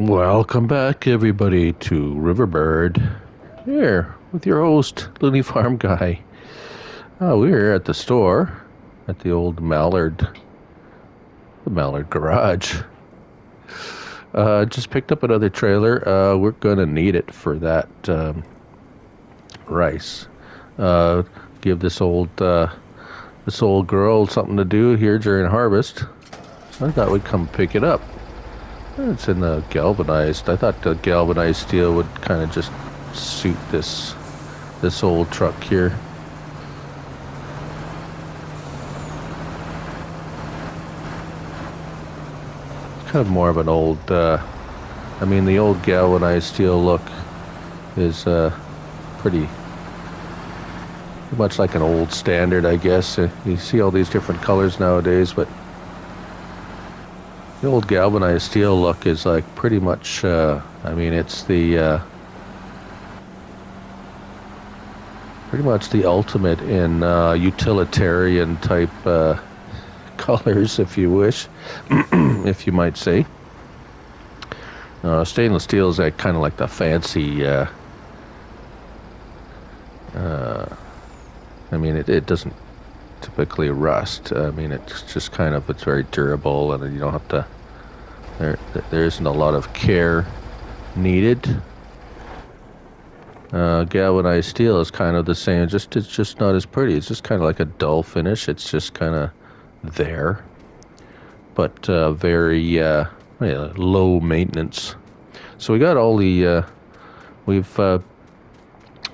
Welcome back, everybody, to Riverbird. Here with your host, Looney Farm Guy. We're here at the store, at the old Mallard Garage. Just picked up another trailer. We're gonna need it for that rice. Give this old girl something to do here during harvest. So I thought we'd come pick it up. It's in the galvanized. I thought the galvanized steel would kind of just suit this old truck here. It's kind of more of an old, the old galvanized steel look is pretty much like an old standard, I guess. You see all these different colors nowadays, but the old galvanized steel look is like pretty much, it's the pretty much the ultimate in utilitarian type colors, if you wish, if you might say. Stainless steel is like, kind of like the fancy, it doesn't typically rust. It's just it's very durable, and you don't have to, there isn't a lot of care needed. Galvanized steel is kind of the same, it's just not as pretty. It's just kind of like a dull finish. It's just kind of there, but very low maintenance. So we got all the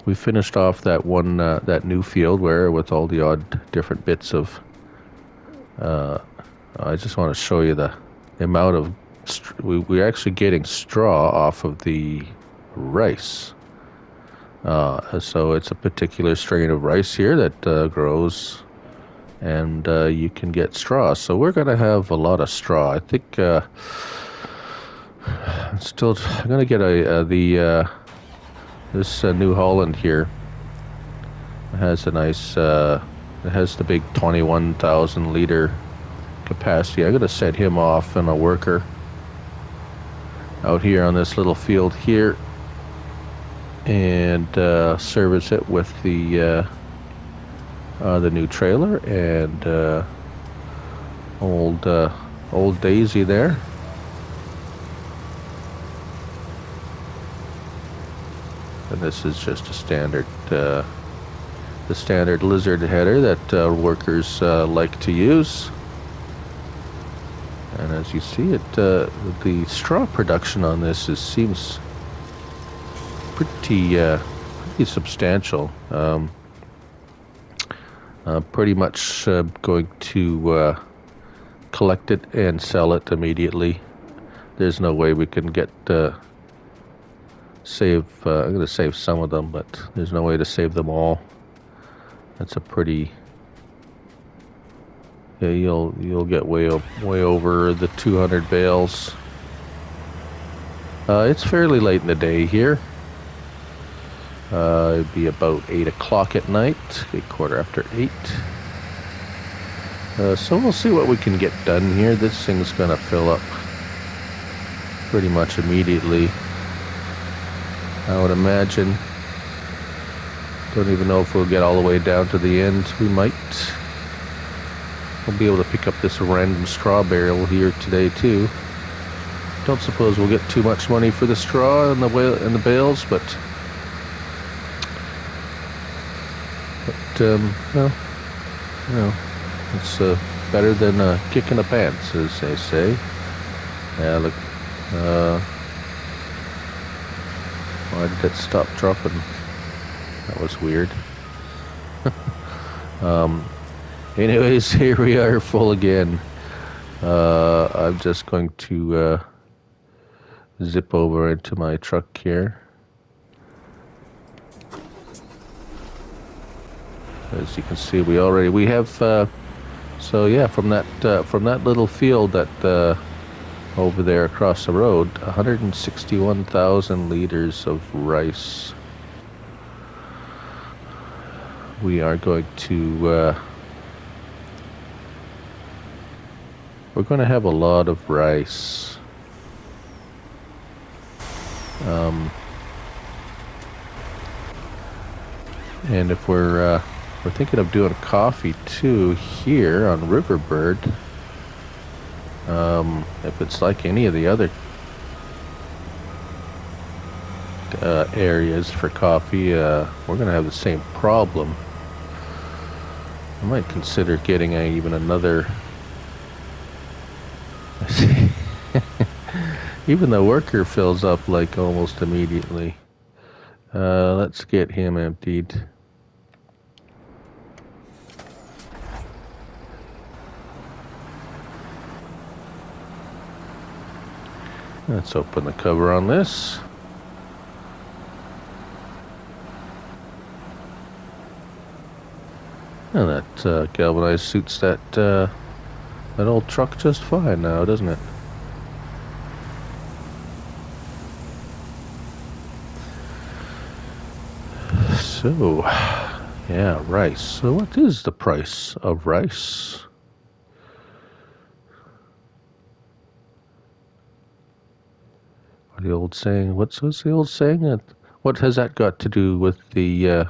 we finished off that one that new field with all the odd different bits of I just want to show you the amount of we're actually getting straw off of the rice. So it's a particular strain of rice here that grows, and you can get straw. So we're going to have a lot of straw. I think I'm going to get this New Holland here. It has a nice, it has the big 21,000 liter capacity. I'm going to set him off in a worker out here on this little field here, and service it with the new trailer and old Daisy there. And this is just a standard, the standard lizard header that workers like to use. And as you see it, the straw production on this seems pretty substantial. Pretty much going to collect it and sell it immediately. There's no way we can get I'm going to save some of them, but there's no way to save them all. That's a pretty. Yeah, you'll get way over the 200 bales. It's fairly late in the day here. It'd be about 8 o'clock at night, 8:15. So we'll see what we can get done here. This thing's gonna fill up pretty much immediately, I would imagine. Don't even know if we'll get all the way down to the end. We might. We'll be able to pick up this random straw barrel here today too. Don't suppose we'll get too much money for the straw and the bales, but it's better than a kick in the pants, as they say. Yeah, look. Why did it stop dropping? That was weird. Anyways, here we are, full again. I'm just going to zip over into my truck here. As you can see, we have. So yeah, from that little field that over there across the road, 161,000 liters of rice. We are going to. We're going to have a lot of rice. And if we're thinking of doing coffee too here on Riverbird, if it's like any of the other areas for coffee, we're gonna have the same problem. I might consider getting even another. Even the worker fills up like almost immediately. Let's get him emptied. Let's open the cover on this. And that galvanized suits that old truck just fine now, doesn't it? So, yeah, rice. So what is the price of rice? The old saying, what's the old saying? What has that got to do with the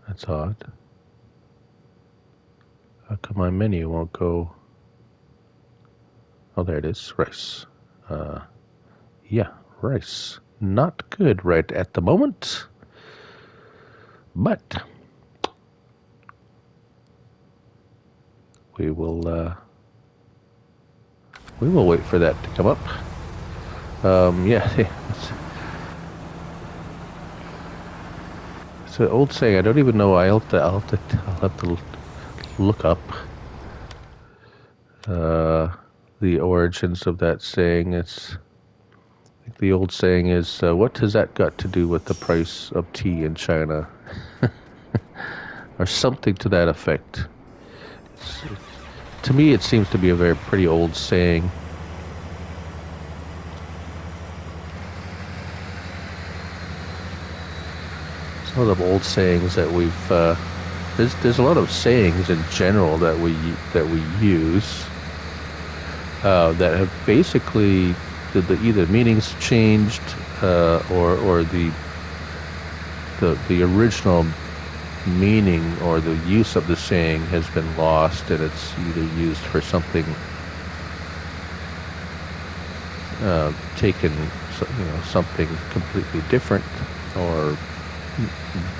that's odd. How come my menu won't go? Oh, there it is, rice. Yeah, rice. Not good right at the moment, but we will wait for that to come up. Yeah, it's an old saying. I don't even know. I'll have to look up the origins of that saying. The old saying is, what has that got to do with the price of tea in China? Or something to that effect. To me, it seems to be a pretty old saying. It's a lot of old sayings that we've. There's a lot of sayings in general that we use that have basically either meanings changed or the original meaning or the use of the saying has been lost, and it's either used for something taken, something completely different, or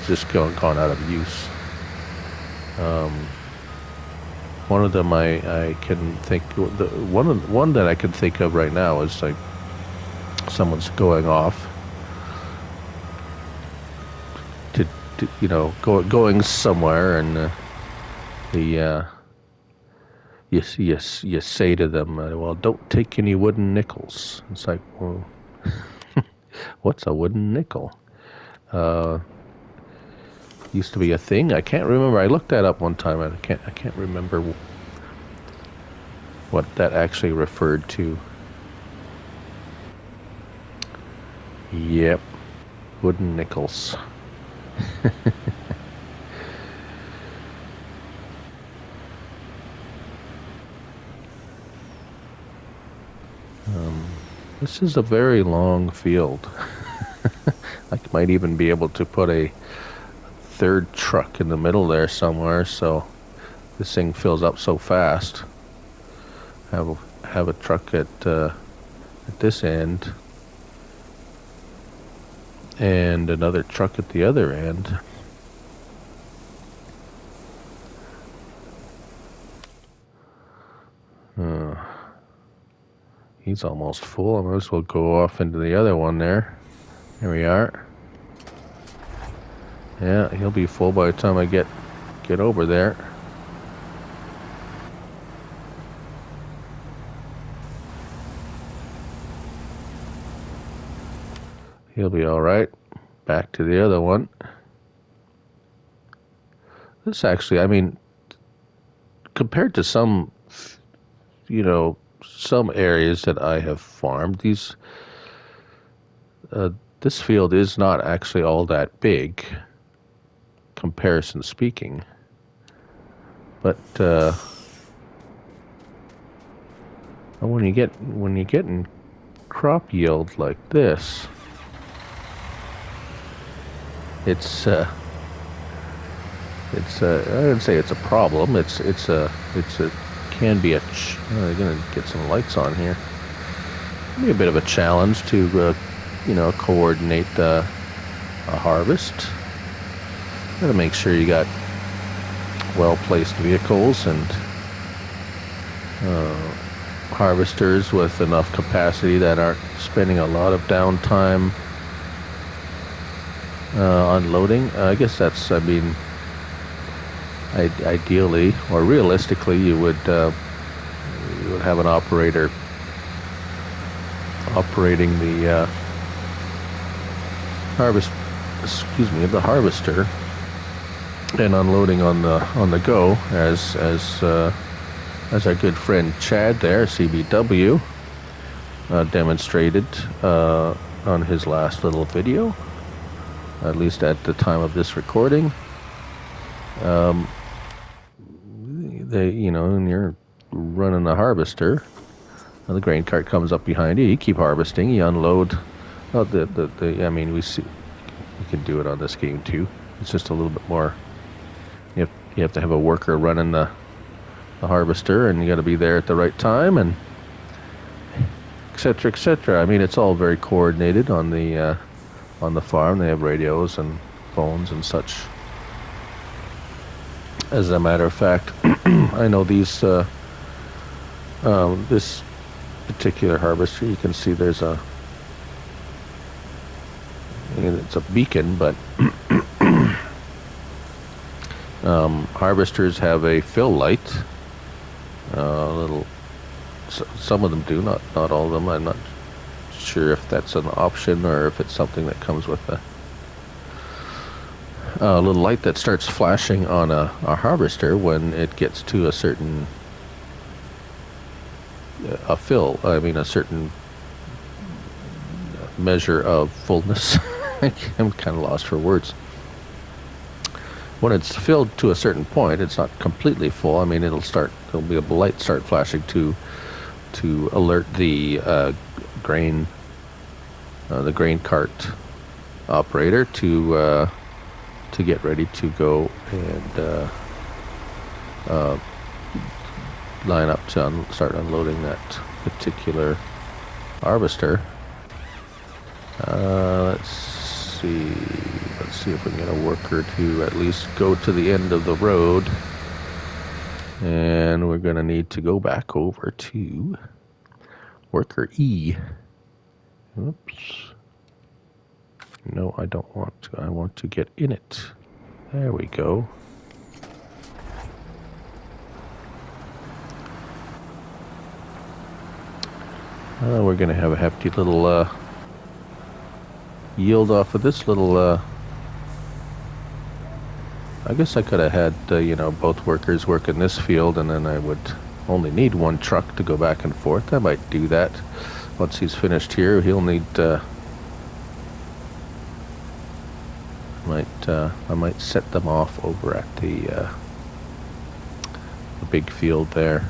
just gone out of use. One of them I can think one that I can think of right now is like someone's going off to going somewhere, and you say to them, well, don't take any wooden nickels. It's like, well, what's a wooden nickel? Used to be a thing. I can't remember. I looked that up one time. I can't remember what that actually referred to. Yep, wooden nickels. This is a very long field. I might even be able to put a third truck in the middle there somewhere, so this thing fills up so fast. Have a truck at this end, and another truck at the other end. He's almost full. I might as well go off into the other one there. There we are. Yeah, he'll be full by the time I get over there. He'll be all right. Back to the other one. This actually, I mean, compared to some areas that I have farmed, this field is not actually all that big, comparison speaking. But when you get in crop yield like this, it's I wouldn't say it's a problem. It can be I'm gonna get some lights on here. Be a bit of a challenge to coordinate a harvest. Gotta make sure you got well-placed vehicles and harvesters with enough capacity that aren't spending a lot of downtime unloading. I guess that's, ideally or realistically, you would have an operator operating the the harvester and unloading on the go, as our good friend Chad there, CBW, demonstrated on his last little video, at least at the time of this recording. And you're running the harvester, and the grain cart comes up behind you. You keep harvesting, you unload. We can do it on this game too. It's just a little bit more. You have to have a worker running the harvester, and you got to be there at the right time, and etc. etc. It's all very coordinated on the farm. They have radios and phones and such. As a matter of fact, I know these this particular harvester, you can see there's it's a beacon, but harvesters have a fill light. Some of them do, not all of them. I'm not sure if that's an option or if it's something that comes with a little light that starts flashing on a harvester when it gets to a certain a certain measure of fullness. I'm kind of lost for words. When it's filled to a certain point, it's not completely full. There'll be a light start flashing to alert the grain cart operator to get ready to go and line up to start unloading that particular harvester. Let's see if we can get a worker to at least go to the end of the road, and we're going to need to go back over to worker E. Oops. No, I don't want to. I want to get in it. There we go. We're going to have a hefty little yield off of this little. I guess I could have had both workers work in this field, and then I would only need one truck to go back and forth. I might do that once he's finished here. He'll need. I might set them off over at the big field there.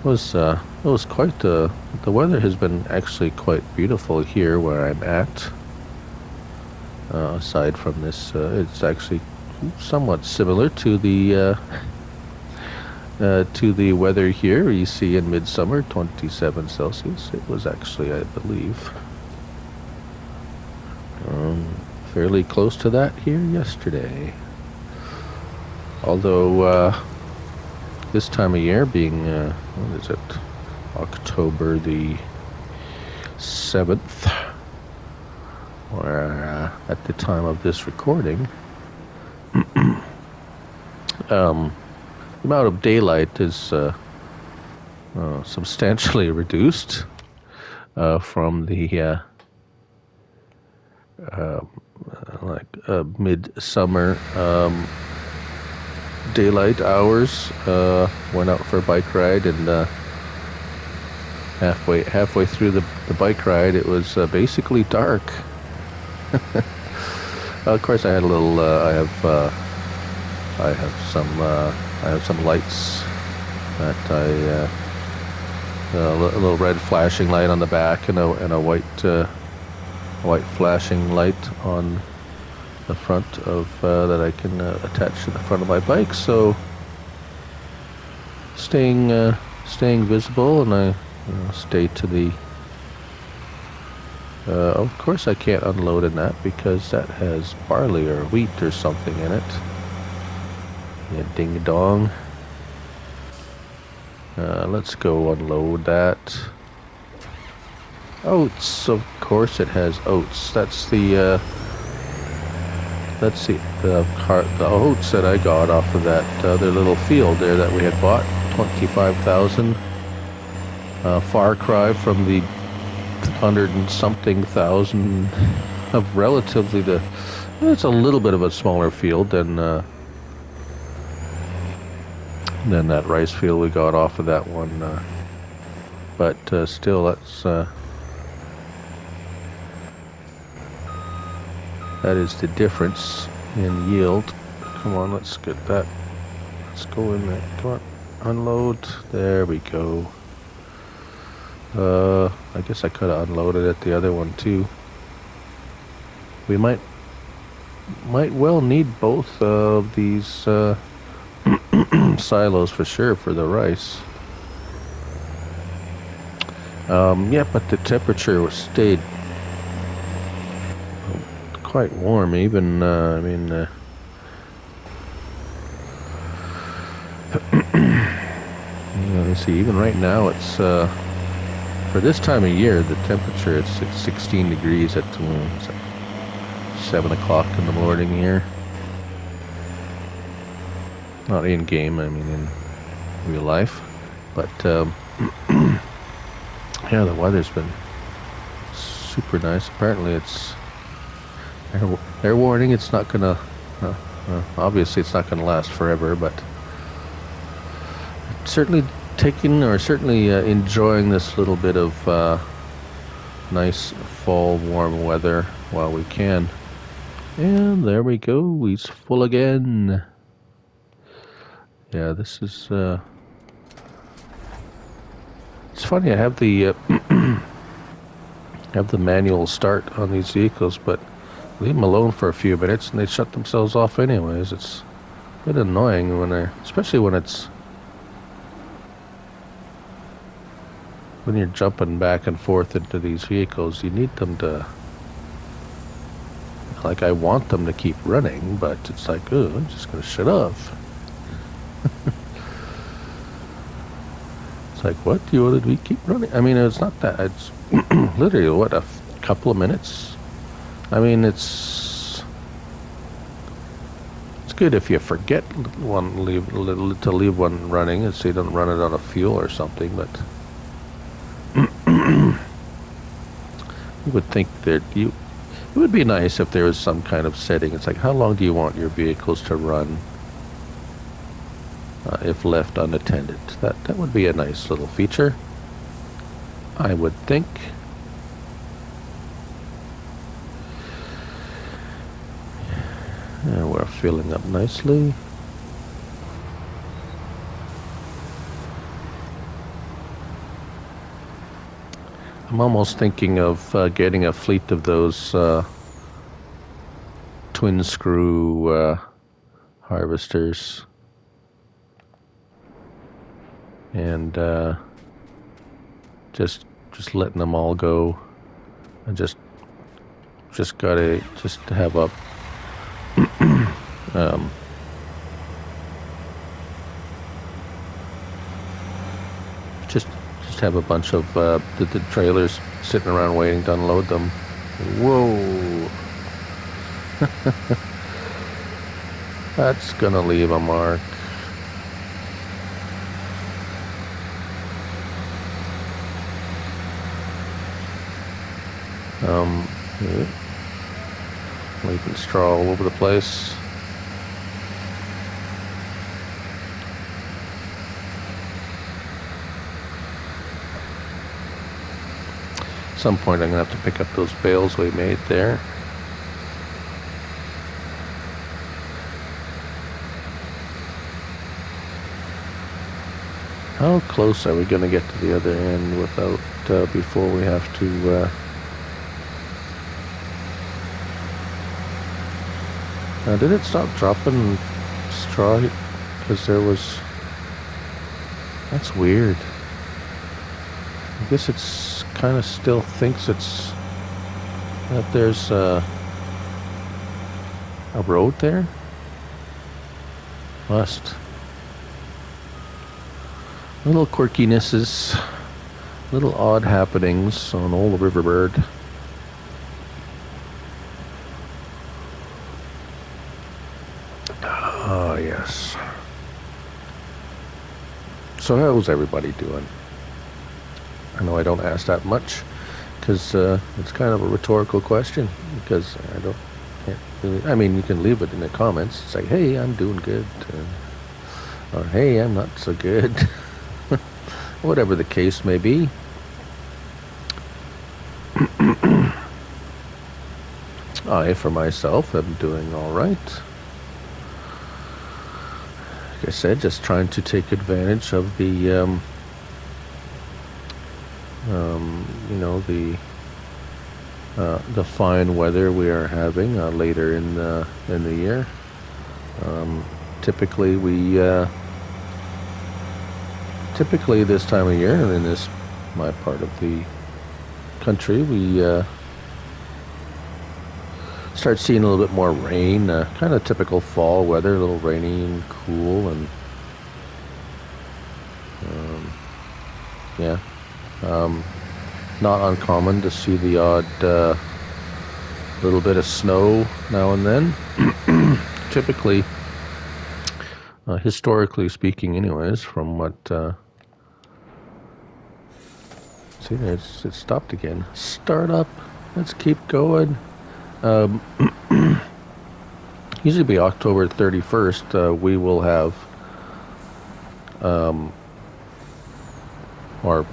It was quite the weather has been actually quite beautiful here where I'm at. Aside from this, it's actually somewhat similar to the weather here you see in midsummer, 27 Celsius. It was actually, I believe, fairly close to that here yesterday. Although this time of year being, what is it, October the 7th, or at the time of this recording, the amount of daylight is substantially reduced from the midsummer daylight hours. Went out for a bike ride, and halfway through the bike ride, it was basically dark. Of course, I had a little. I have some lights that a little red flashing light on the back, and a white flashing light on the front of that I can attach to the front of my bike. So staying visible, and I stay to the. Of course, I can't unload in that because that has barley or wheat or something in it. Yeah, ding dong. Let's go unload that. Oats, of course it has oats. That's the oats that I got off of that other little field there that we had bought. 25,000. Far cry from the 100 and something thousand of relatively it's a little bit of a smaller field than that rice field we got off of that one, but still that is the difference in yield. Come on, let's get that. Let's go in there. Come on, unload. There we go. I guess I could have unloaded at the other one too. We might well need both of these silos for sure for the rice. Yeah, but the temperature stayed quite warm. Even let me see. Even right now, it's for this time of year, the temperature it's 16 degrees at 7 o'clock in the morning here. Not in game, I mean in real life. But yeah, the weather's been super nice. Apparently, it's air warning. It's not gonna. Obviously, it's not gonna last forever, but certainly enjoying this little bit of nice fall warm weather while we can. And there we go, he's full again. Yeah, this is it's funny, I have the have the manual start on these vehicles, but leave them alone for a few minutes and they shut themselves off anyways. It's a bit annoying especially when you're jumping back and forth into these vehicles. You need them to, like, I want them to keep running, but it's like, oh, I'm just going to shut off. It's like, what? Do you want to keep running? I mean, it's not that. It's literally, what, a couple of minutes? I mean, it's good if you forget to leave one running, so you don't run it out of fuel or something, but you would think that it would be nice if there was some kind of setting. It's like, how long do you want your vehicles to run if left unattended? That would be a nice little feature, I would think. Yeah, we're filling up nicely. I'm almost thinking of getting a fleet of those twin screw harvesters, and just letting them all go. I just gotta have up just have a bunch of the trailers sitting around waiting to unload them. Whoa. That's gonna leave a mark. Yeah. Leaving straw all over the place. At some point I'm gonna have to pick up those bales we made there. How close are we going to get to the other end without, before we have to, did it stop dropping straw? Because there was, that's weird. I guess it's kind of still thinks it's, that there's a road there? Must. Little quirkinesses, little odd happenings on old Riverbird. Oh, yes. So how's everybody doing? I know I don't ask that much because it's kind of a rhetorical question, because can't really, I mean, you can leave it in the comments. It's like, hey, I'm doing good, or hey, I'm not so good. Whatever the case may be. I, for myself, am doing all right. Like I said, just trying to take advantage of the, you know, the fine weather we are having later in the year. Typically, typically this time of year, in this my part of the country, we start seeing a little bit more rain, kind of typical fall weather, a little rainy and cool, and yeah, not uncommon to see the odd little bit of snow now and then. Typically, historically speaking anyways, from what see there, it stopped again. Start up, let's keep going. Usually be October 31st, we will have, or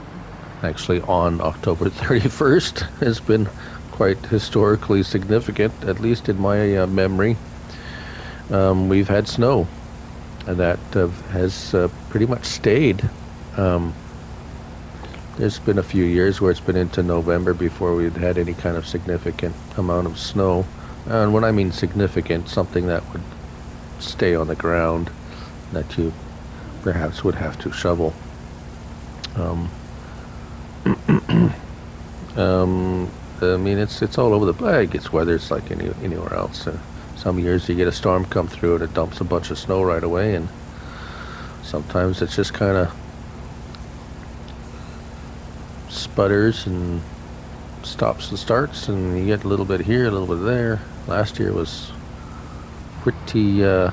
actually on October 31st has been quite historically significant, at least in my memory. We've had snow, and that has pretty much stayed. There's been a few years where it's been into November before we'd had any kind of significant amount of snow. And when I mean significant, something that would stay on the ground that you perhaps would have to shovel. I mean, it's all over the place. It's weather. It's like anywhere else. Some years you get a storm come through and it dumps a bunch of snow right away, and sometimes it's just kind of sputters and stops and starts, and you get a little bit here, a little bit there. Last year was pretty a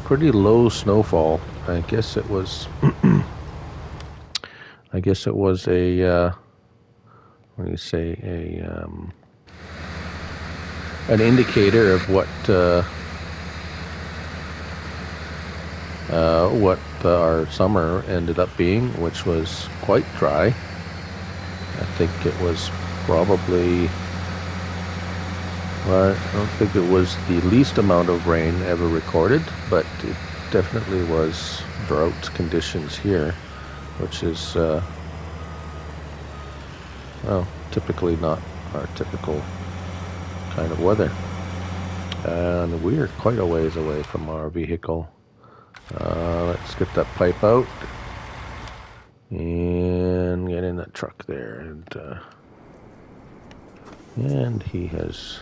pretty low snowfall. I guess it was I guess it was a what do you say, an indicator of what our summer ended up being, which was quite dry. I think it was probably, well, I don't think it was the least amount of rain ever recorded, but it definitely was drought conditions here, which is, well, typically not our typical kind of weather. And we are quite a ways away from our vehicle. Let's get that pipe out and get in that truck there, and he has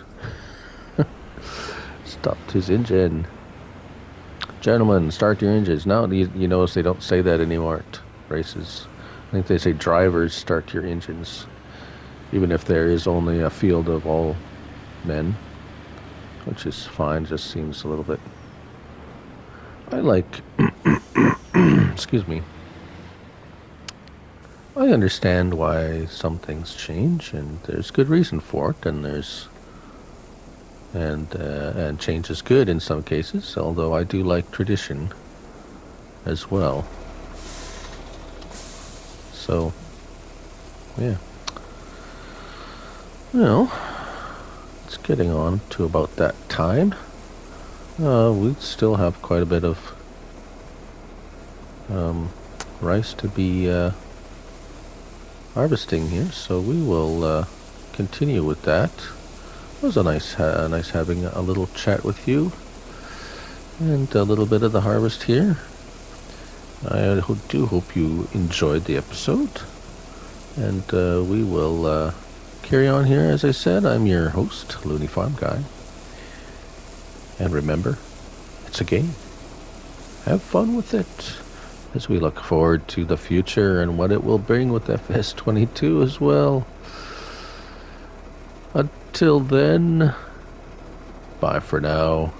stopped his engine. Gentlemen, start your engines. Now you notice they don't say that anymore at races. I think they say drivers, start your engines, even if there is only a field of all men, which is fine. Just seems a little bit, I like excuse me, I understand why some things change, and there's good reason for it, and change is good in some cases, although I do like tradition as well. So yeah, well, it's getting on to about that time. We still have quite a bit of rice to be harvesting here, so we will continue with that. It was a nice having a little chat with you and a little bit of the harvest here. I do hope you enjoyed the episode, and we will carry on here. As I said, I'm your host, Looney Farm Guy, and remember, it's a game. Have fun with it as we look forward to the future and what it will bring with FS22 as well. Until then, bye for now.